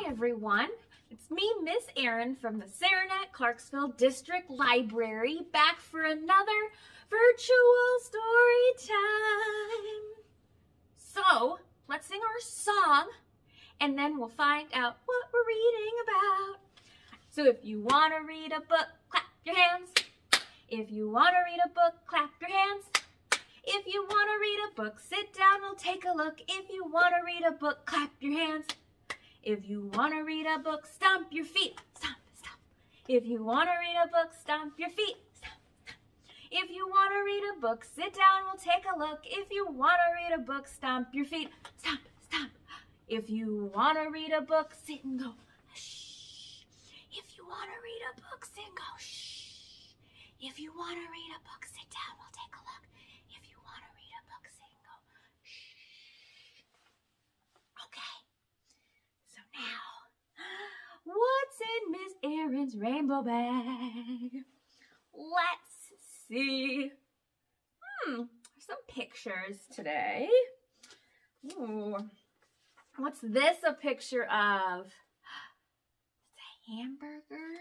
everyone. It's me, Miss Erin from the Saranac Clarksville District Library, back for another virtual story time. So, let's sing our song, and then we'll find out what we're reading about. So if you want to read a book, clap your hands. If you want to read a book, clap your hands. If you want to read a book, sit down, we'll take a look. If you want to read a book, clap your hands. If you want to read a book, stomp your feet. Stomp, stomp. If you want to read a book, stomp your feet. Stomp, stomp. If you want to read a book, sit down, we'll take a look. If you want to read a book, stomp your feet. Stomp, stomp. If you want to read a book, sit and go, shh. If you want to read a book, sit and go, shh. If you want to read a book, sit down, we'll take a look. If you want to read a book, sit and go, shh. Okay. So now, what's in Miss Erin's rainbow bag? Let's see. Some pictures today. Ooh. What's this a picture of? It's a hamburger.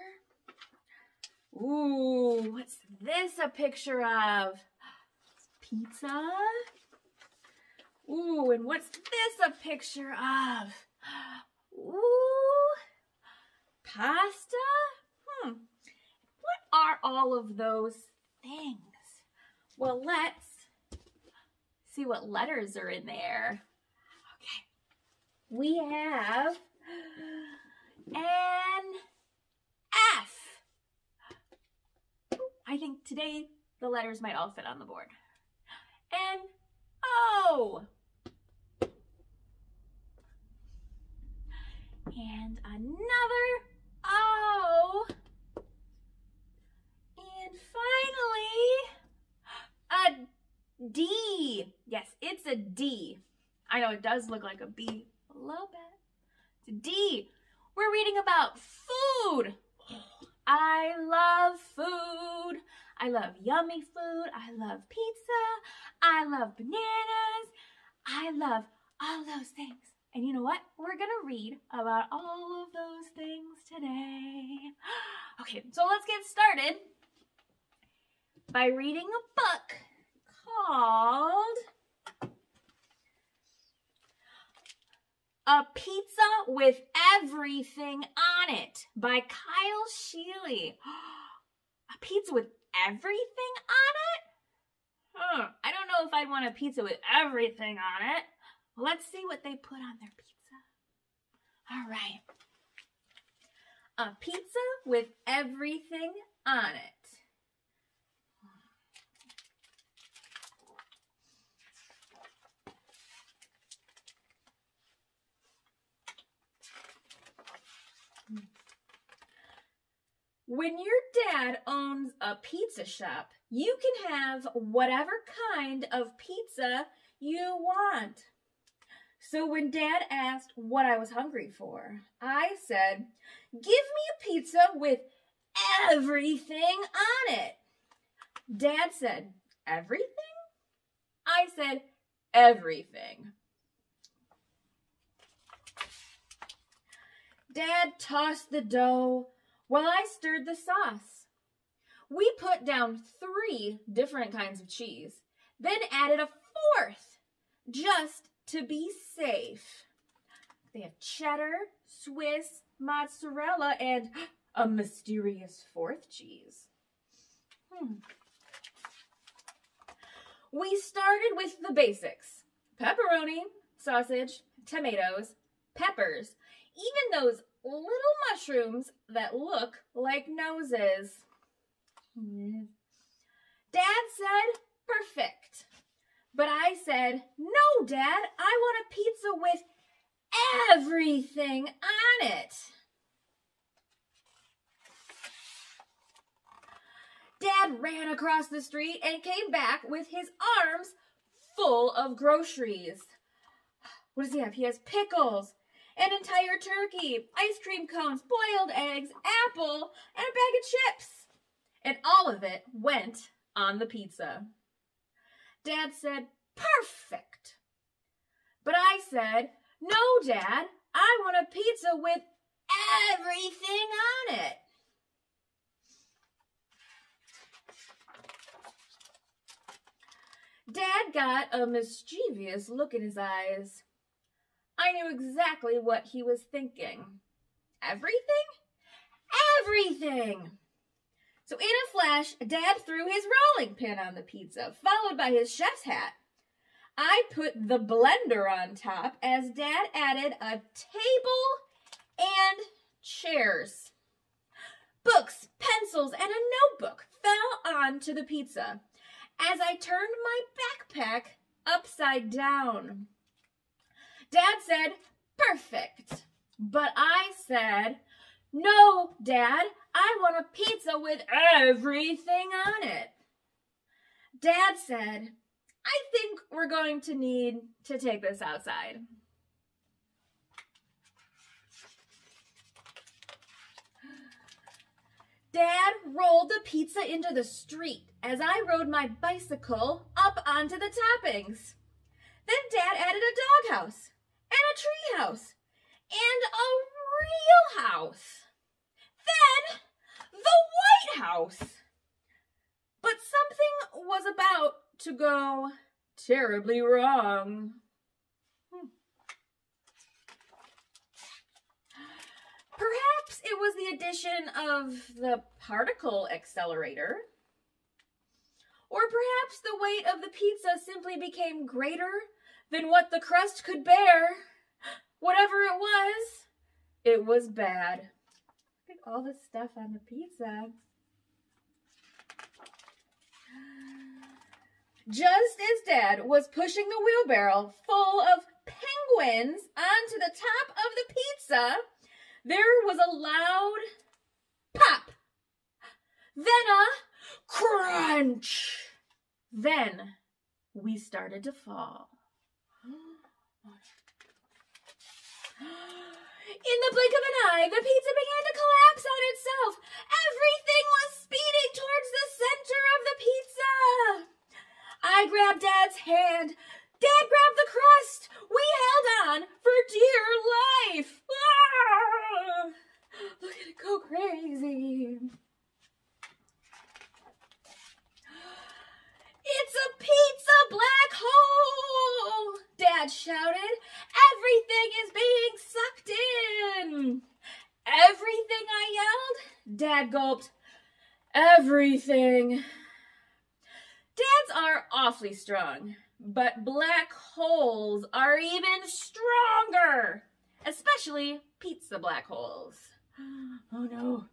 Ooh, what's this a picture of? Pizza. Ooh, and what's this a picture of? Ooh, pasta? What are all of those things? Well, let's see what letters are in there. Okay. We have an F. I think today the letters might all fit on the board. An O. And another O. And finally, a D. Yes, it's a D. I know it does look like a B a little bit. It's a D. We're reading about food. I love food. I love yummy food. I love pizza. I love bananas. I love all those things. And you know what? We're going to read about all of those things today. Okay, so let's get started by reading a book called A Pizza with Everything on It by Kyle Scheele. A pizza with everything on it? I don't know if I'd want a pizza with everything on it. Let's see what they put on their pizza. All right. A pizza with everything on it. When your dad owns a pizza shop, you can have whatever kind of pizza you want. So when Dad asked what I was hungry for, I said, "Give me a pizza with everything on it." Dad said, "Everything?" I said, "Everything." Dad tossed the dough while I stirred the sauce. We put down 3 different kinds of cheese, then added a 4th, just to be safe. They have cheddar, Swiss, mozzarella, and a mysterious 4th cheese. We started with the basics: pepperoni, sausage, tomatoes, peppers, even those little mushrooms that look like noses. Dad said, "Perfect." But I said, "No, Dad, I want a pizza with everything on it." Dad ran across the street and came back with his arms full of groceries. What does he have? He has pickles, an entire turkey, ice cream cones, boiled eggs, apple, and a bag of chips. And all of it went on the pizza. Dad said, "Perfect." But I said, "No, Dad, I want a pizza with everything on it. Dad got a mischievous look in his eyes. I knew exactly what he was thinking. Everything? Everything! So in a flash, Dad threw his rolling pin on the pizza, followed by his chef's hat. I put the blender on top as Dad added a table and chairs. Books, pencils, and a notebook fell onto the pizza as I turned my backpack upside down. Dad said, "Perfect." But I said, "No, Dad, I want a pizza with everything on it." Dad said, "I think we're going to need to take this outside." Dad rolled the pizza into the street as I rode my bicycle up onto the toppings. Then Dad added a doghouse and a tree house and a real house. Then the White House. But something was about to go terribly wrong. Perhaps it was the addition of the particle accelerator. Or perhaps the weight of the pizza simply became greater than what the crust could bear. Whatever it was bad. Look at all the stuff on the pizza. Just as Dad was pushing the wheelbarrow full of penguins onto the top of the pizza, there was a loud pop, then a crunch. Then we started to fall. In the blink of an eye, the pizza began to collapse on itself. Everything was speeding towards the center of the pizza. I grabbed Dad's hand. Dad grabbed the crust. We held on for dear life. Ah! Look at it go crazy. It's a pizza black hole, Dad shouted. Everything is being sucked in. Everything, I yelled. Dad gulped. Everything. Dads are awfully strong, but black holes are even stronger, especially pizza black holes. Oh no.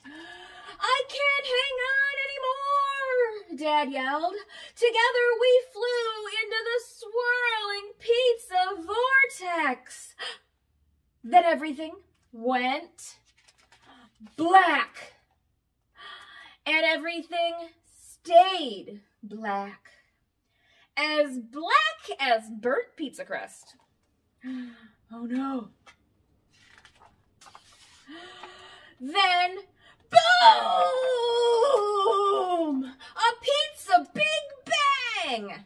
I can't hang on anymore, Dad yelled. Together we flew into the swirling pizza vortex. Then everything went black. And everything stayed black. As black as burnt pizza crust. Oh no. Then, boom! A pizza Big Bang!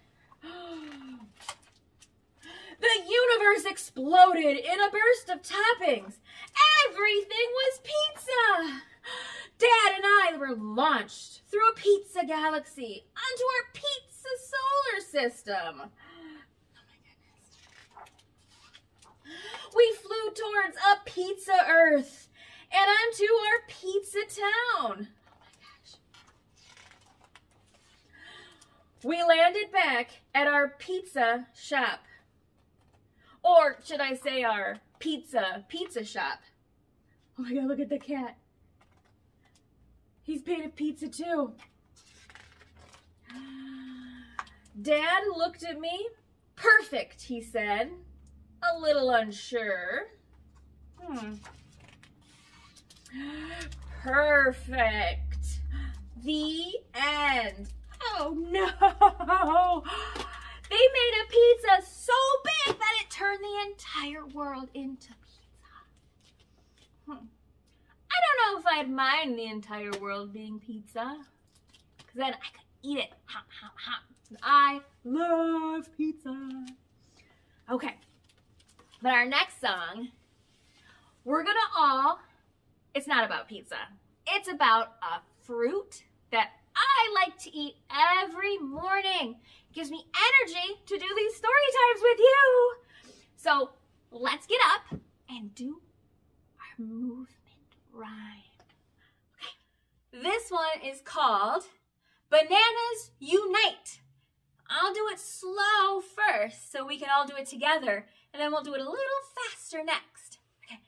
The universe exploded in a burst of toppings. Everything was pizza! Dad and I were launched through a pizza galaxy onto our pizza solar system. Oh my goodness. We flew towards a pizza Earth and onto our pizza town. Oh my gosh. We landed back at our pizza shop. Or should I say our pizza shop. Oh my God, look at the cat. He's painted pizza too. Dad looked at me. Perfect, he said. A little unsure. Perfect. The end. Oh no! They made a pizza so big that it turned the entire world into pizza. I don't know if I'd mind the entire world being pizza, because then I could eat it. Hop, hop, hop. I love pizza. Okay, but our next song it's not about pizza. It's about a fruit that I like to eat every morning. It gives me energy to do these story times with you. So let's get up and do our movement rhyme. Okay. This one is called Bananas Unite. I'll do it slow first so we can all do it together, and then we'll do it a little faster next. Okay.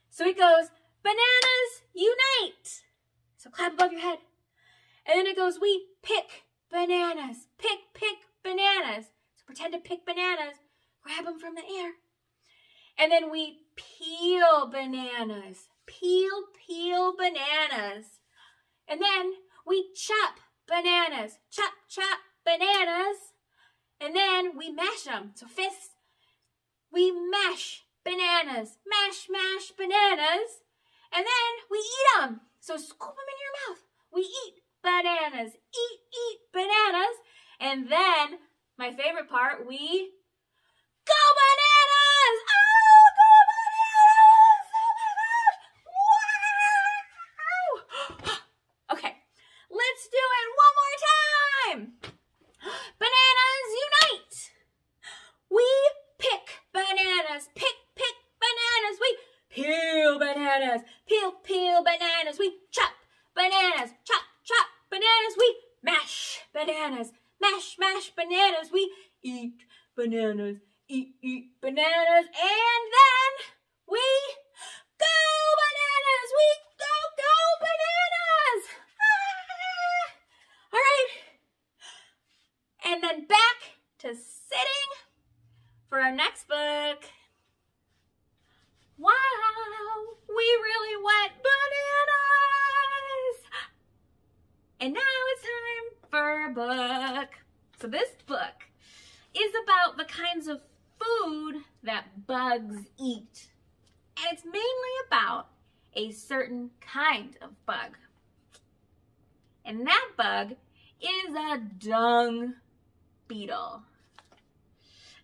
So it goes, bananas unite. So clap above your head. And then it goes, we pick bananas. Pick bananas. So pretend to pick bananas. Grab them from the air. And then we peel bananas. Peel bananas. And then we chop bananas. Chop bananas. And then we mash them. So fists. We mash bananas. Mash bananas. And then we eat them. So scoop them in your mouth. We eat bananas. Eat bananas. And then, my favorite part, we go bananas! Oh, go bananas! Oh my gosh! Wow! Okay, let's do it one more time. Bananas unite. We pick bananas. Pick bananas. We peel bananas. Peel bananas. We chop bananas. Chop bananas. We mash bananas. Mash bananas. We eat bananas. Eat bananas. And then we go bananas. We go bananas. Ah! All right. And then back to sitting for our next book. Wow, we really went bananas. And now it's time for a book. So this book is about the kinds of food that bugs eat. And it's mainly about a certain kind of bug. And that bug is a dung beetle.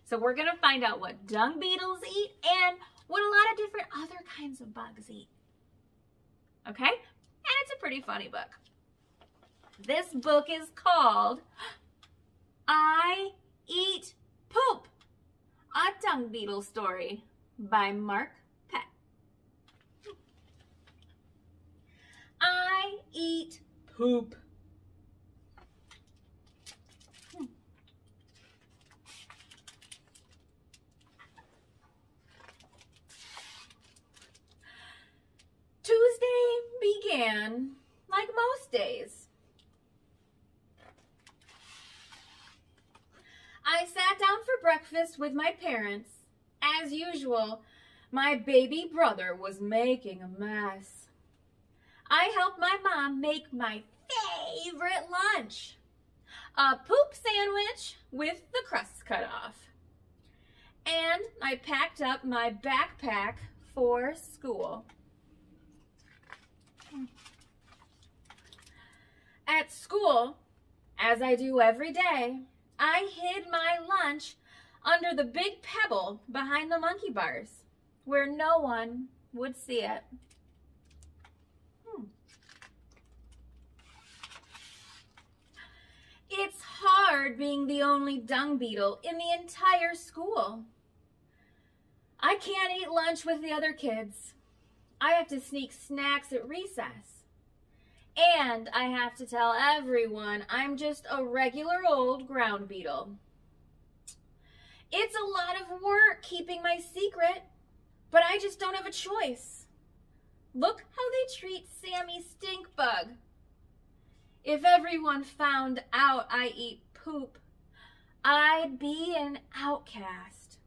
So we're going to find out what dung beetles eat and what a lot of different other kinds of bugs eat. Okay? And it's a pretty funny book. This book is called I Eat Poop, a dung beetle story by Mark Pett. I eat poop. Tuesday began like most days. I sat down for breakfast with my parents. As usual, my baby brother was making a mess. I helped my mom make my favorite lunch, a poop sandwich with the crust cut off. And I packed up my backpack for school. At school, as I do every day, I hid my lunch under the big pebble behind the monkey bars, where no one would see it. It's hard being the only dung beetle in the entire school. I can't eat lunch with the other kids. I have to sneak snacks at recess. And I have to tell everyone I'm just a regular old ground beetle. It's a lot of work keeping my secret, but I just don't have a choice. Look how they treat Sammy Stinkbug. If everyone found out I eat poop, I'd be an outcast.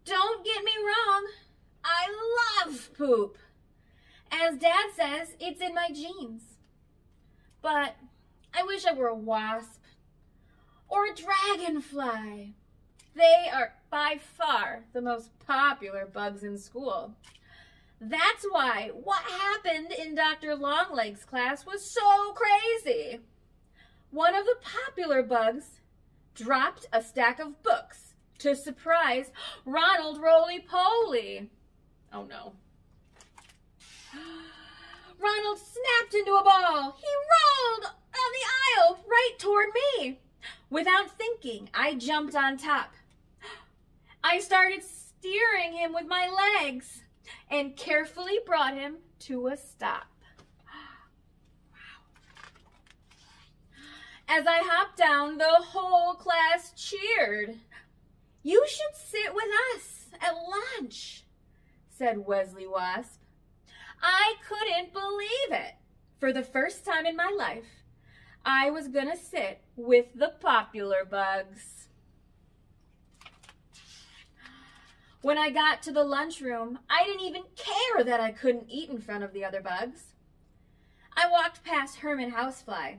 Don't get me wrong, I love poop. As Dad says, it's in my genes. But I wish I were a wasp or a dragonfly. They are by far the most popular bugs in school. That's why what happened in Dr. Longlegs' class was so crazy. One of the popular bugs dropped a stack of books to surprise Ronald Roly-Poly. Oh no. Ronald snapped into a ball. He rolled down the aisle right toward me. Without thinking, I jumped on top. I started steering him with my legs and carefully brought him to a stop. As I hopped down, the whole class cheered. "You should sit with us at lunch," said Wesley Wasp. I couldn't believe it. For the first time in my life, I was gonna sit with the popular bugs. When I got to the lunchroom, I didn't even care that I couldn't eat in front of the other bugs. I walked past Herman Housefly.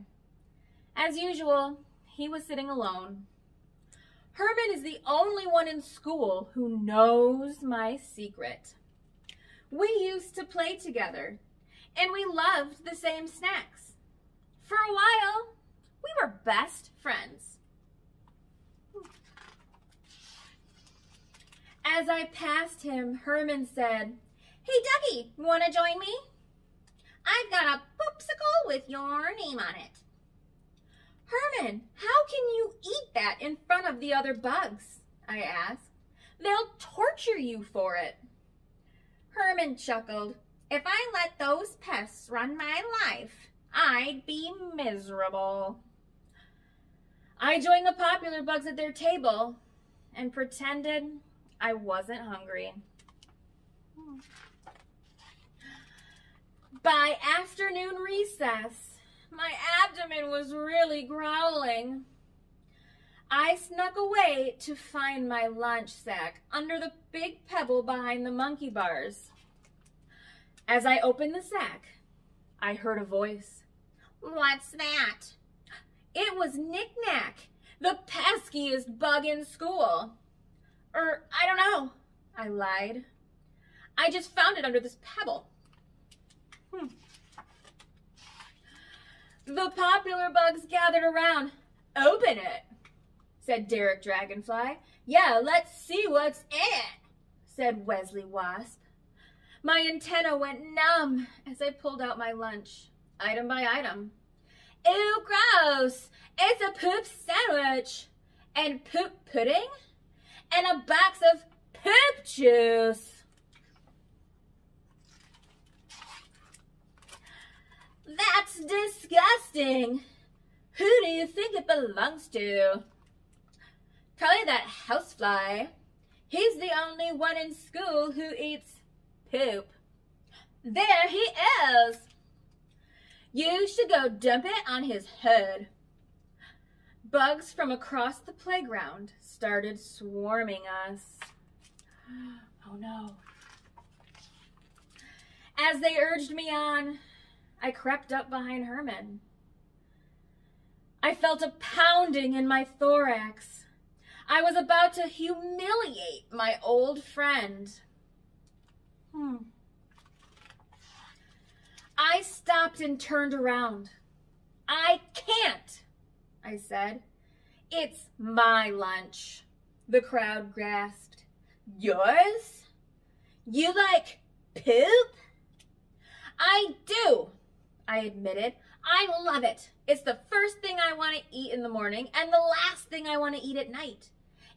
As usual, he was sitting alone. Herman is the only one in school who knows my secret. We used to play together, and we loved the same snacks. For a while, we were best friends. As I passed him, Herman said, "Hey, Ducky, want to join me? I've got a popsicle with your name on it." "Herman, how can you eat that in front of the other bugs?" I asked. "They'll torture you for it." Herman chuckled. "If I let those pests run my life, I'd be miserable." I joined the popular bugs at their table and pretended I wasn't hungry. By afternoon recess, my abdomen was really growling. I snuck away to find my lunch sack under the big pebble behind the monkey bars. As I opened the sack, I heard a voice. "What's that?" It was Knick-Knack, the peskiest bug in school. I don't know," I lied. "I just found it under this pebble." The popular bugs gathered around. "Open it," said Derek Dragonfly. "Yeah, let's see what's in it," said Wesley Wasp. My antenna went numb as I pulled out my lunch, item by item. "Ew, gross! It's a poop sandwich, and poop pudding, and a box of poop juice." "That's disgusting. Who do you think it belongs to?" "Probably that housefly. He's the only one in school who eats poop." "There he is." "You should go dump it on his head." Bugs from across the playground started swarming us. Oh no. As they urged me on, I crept up behind Herman. I felt a pounding in my thorax. I was about to humiliate my old friend. I stopped and turned around. "I can't," I said. "It's my lunch." The crowd gasped. "Yours? You like poop?" "I do," I admitted. "I love it. It's the first thing I want to eat in the morning and the last thing I want to eat at night.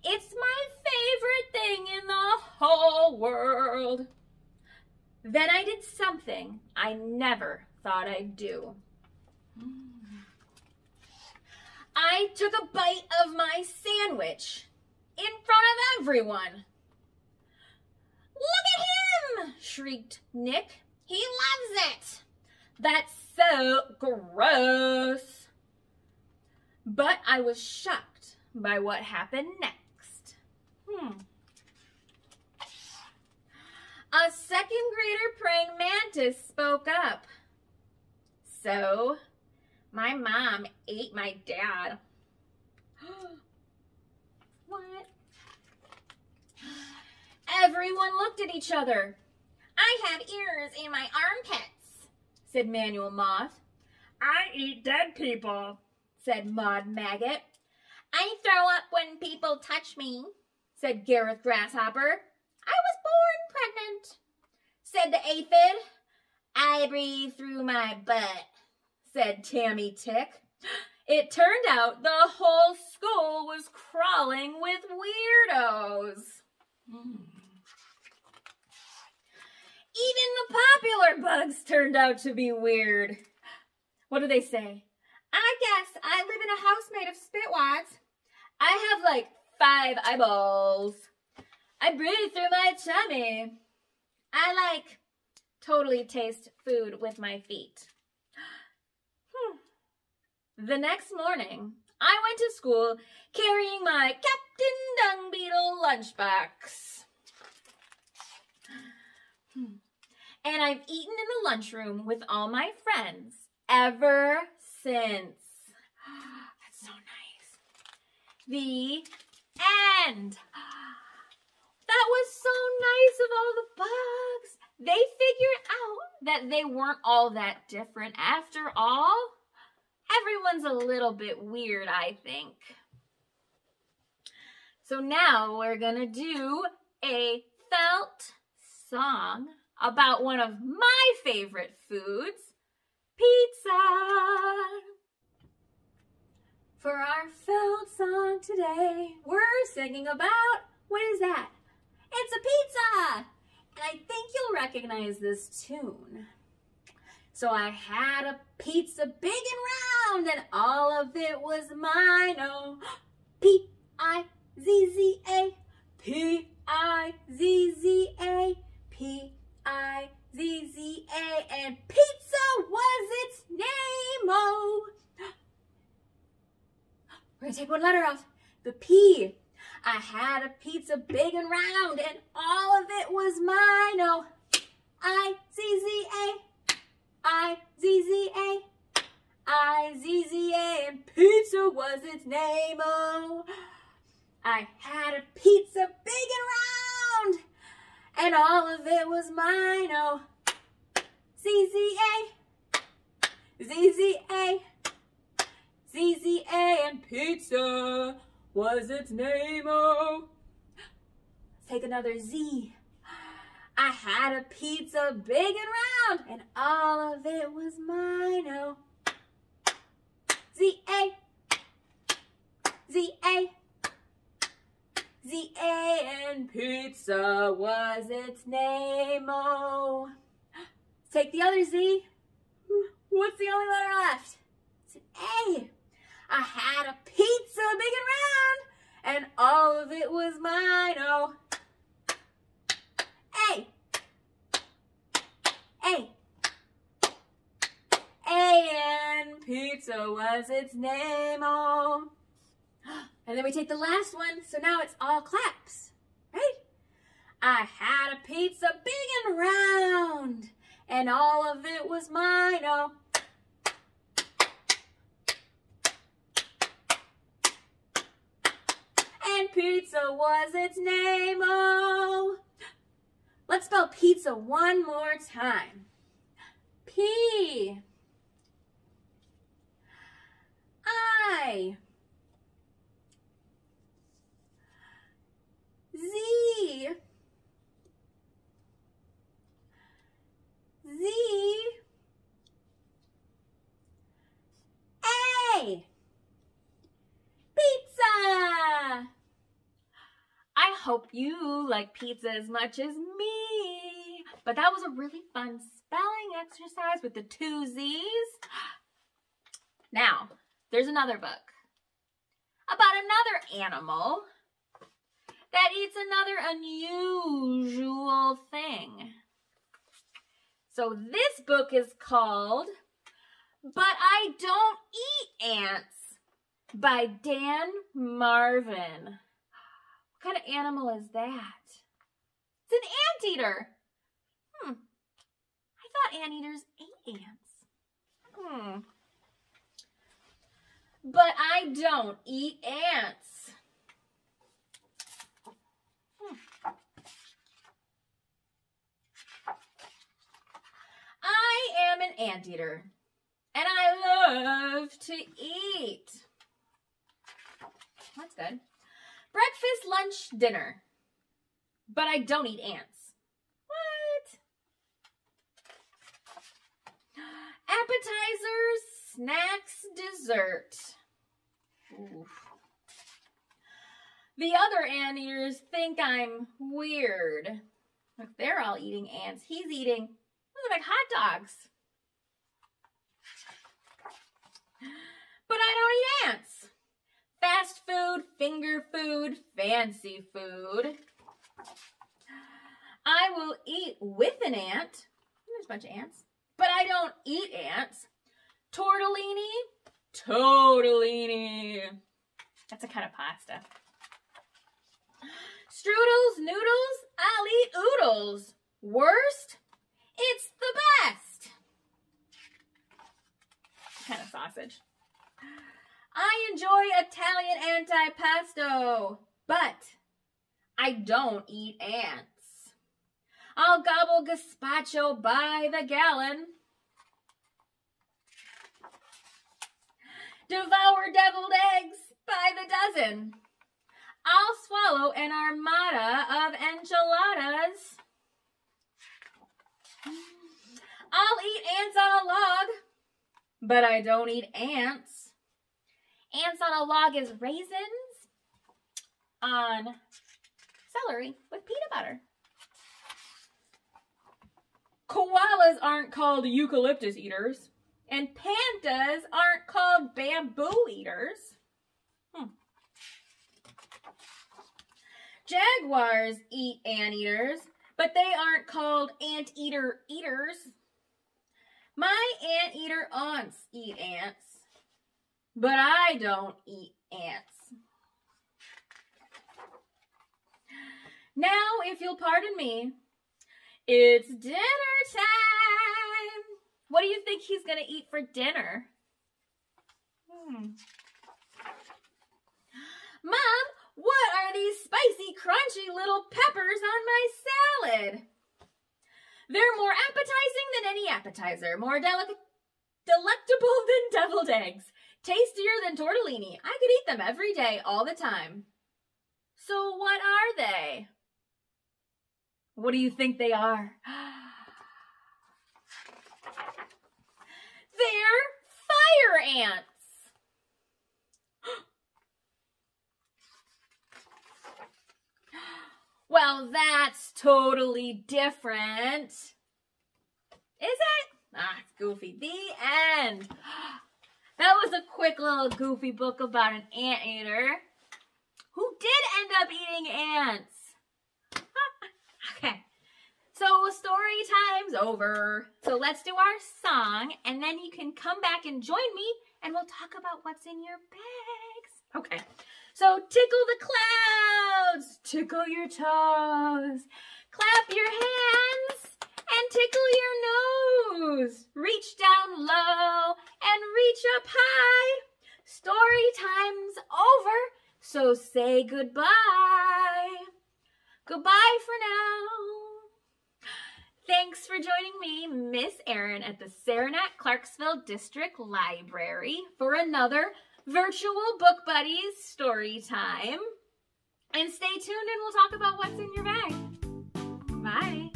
It's my favorite thing in the whole world." Then I did something I never thought I'd do. I took a bite of my sandwich in front of everyone. "Look at him!" shrieked Nick. "He loves it." "That's so gross." But I was shocked by what happened next. A second grader praying mantis spoke up. "So, my mom ate my dad." What? Everyone looked at each other. "I have ears in my armpits," said Manuel Moth. "I eat dead people," said Maud Maggot. I throw up when people touch me, said Gareth Grasshopper. I was born pregnant, said the aphid. I breathe through my butt, said Tammy Tick. It turned out the whole school was crawling with weirdos. Even the popular bugs turned out to be weird. What do they say? I guess I live in a house made of spitwads. I have like 5 eyeballs. I breathe through my tummy. I like totally taste food with my feet. The next morning, I went to school carrying my Captain Dung Beetle lunchbox. And I've eaten in the lunchroom with all my friends ever since. That's so nice. The end. That was so nice of all the bugs. They figured out that they weren't all that different after all. Everyone's a little bit weird, I think. So now we're gonna do a felt song about one of my favorite foods, pizza. For our felt song today, we're singing about, what is that? It's a pizza! And I think you'll recognize this tune. So I had a pizza big and round, and all of it was mine. Oh, P-I-Z-Z-A, P-I-Z-Z-A, P-I-Z-Z-A, and pizza was its name. Oh, we're gonna take one letter off, the P. I had a pizza big and round, and all of it was mine. Oh, I-Z-Z-A, I-Z-Z-A, I-Z-Z-A, and pizza was its name. Oh, I had a pizza big and round, and all of it was mine. Oh, Z-Z-A, Z-Z-A, Z-Z-A, and pizza was its name. Oh, let's take another Z. I had a pizza big and round, and all of it was mine. Oh, Z-A, Z-A, Z-A, and pizza was its name. Oh, let's take the other Z. What's the only letter left? It's an A. I had a pizza big and round, and all of it was mine. Oh, A, A, A, and pizza was its name. Oh, and then we take the last one, so now it's all claps, right? I had a pizza big and round, and all of it was mine. Oh, and pizza was its name. Oh, let's spell pizza one more time. P, I, Z, Z, A, pizza. I hope you like pizza as much as me. But that was a really fun spelling exercise with the 2 Z's. Now, there's another book about another animal that eats another unusual thing. So this book is called But I Don't Eat Ants by Dan Marvin. What kind of animal is that? It's an anteater. I thought anteaters ate ants. But I don't eat ants. I am an anteater, and I love to eat. That's good. Breakfast, lunch, dinner. But I don't eat ants. What? Appetizers, snacks, dessert. Oof. The other anteaters think I'm weird. If they're all eating ants, he's eating, those are like hot dogs. But I don't eat ants. Fast food, finger food, fancy food. I will eat with an ant. There's a bunch of ants. But I don't eat ants. Tortellini, totellini. That's a kind of pasta. Strudels, noodles, I'll eat oodles. Worst? It's the best. Kind of sausage. I enjoy Italian antipasto, but I don't eat ants. I'll gobble gazpacho by the gallon. Devour deviled eggs by the dozen. I'll swallow an armada of enchiladas. I'll eat ants on a log, but I don't eat ants. Ants on a log is raisins on celery with peanut butter. Koalas aren't called eucalyptus eaters, and pandas aren't called bamboo eaters. Jaguars eat anteaters, but they aren't called anteater eaters. My anteater aunts eat ants, but I don't eat ants. Now, if you'll pardon me, it's dinner time. What do you think he's going to eat for dinner? Mom, what are these spicy, crunchy little peppers on my salad? They're more appetizing than any appetizer, more delectable than deviled eggs, tastier than tortellini. I could eat them every day, all the time. So what are they? What do you think they are? They're fire ants. Well, that's totally different. Is it? Ah, it's goofy. The end. That was a quick little goofy book about an anteater who did end up eating ants. Okay, so story time's over. So let's do our song, and then you can come back and join me, and we'll talk about what's in your bags. Okay, so tickle the clouds, tickle your toes, clap your hands, and tickle your nose. Reach down low and reach up high. Story time's over, so say goodbye. Goodbye for now. Thanks for joining me, Miss Erin, at the Saranac-Clarksville District Library for another Virtual Book Buddies story time. And stay tuned and we'll talk about what's in your bag. Bye.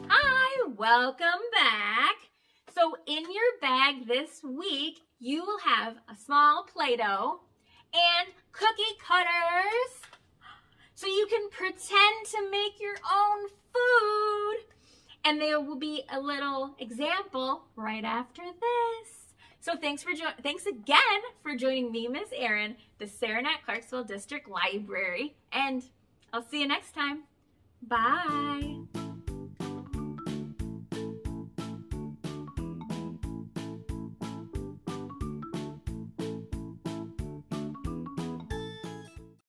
Hi, welcome back. So in your bag this week, you will have a small Play-Doh and cookie cutters, so you can pretend to make your own food. And there will be a little example right after this. So thanks again for joining me, Miss Erin, the Saranac-Clarksville District Library, and I'll see you next time. Bye.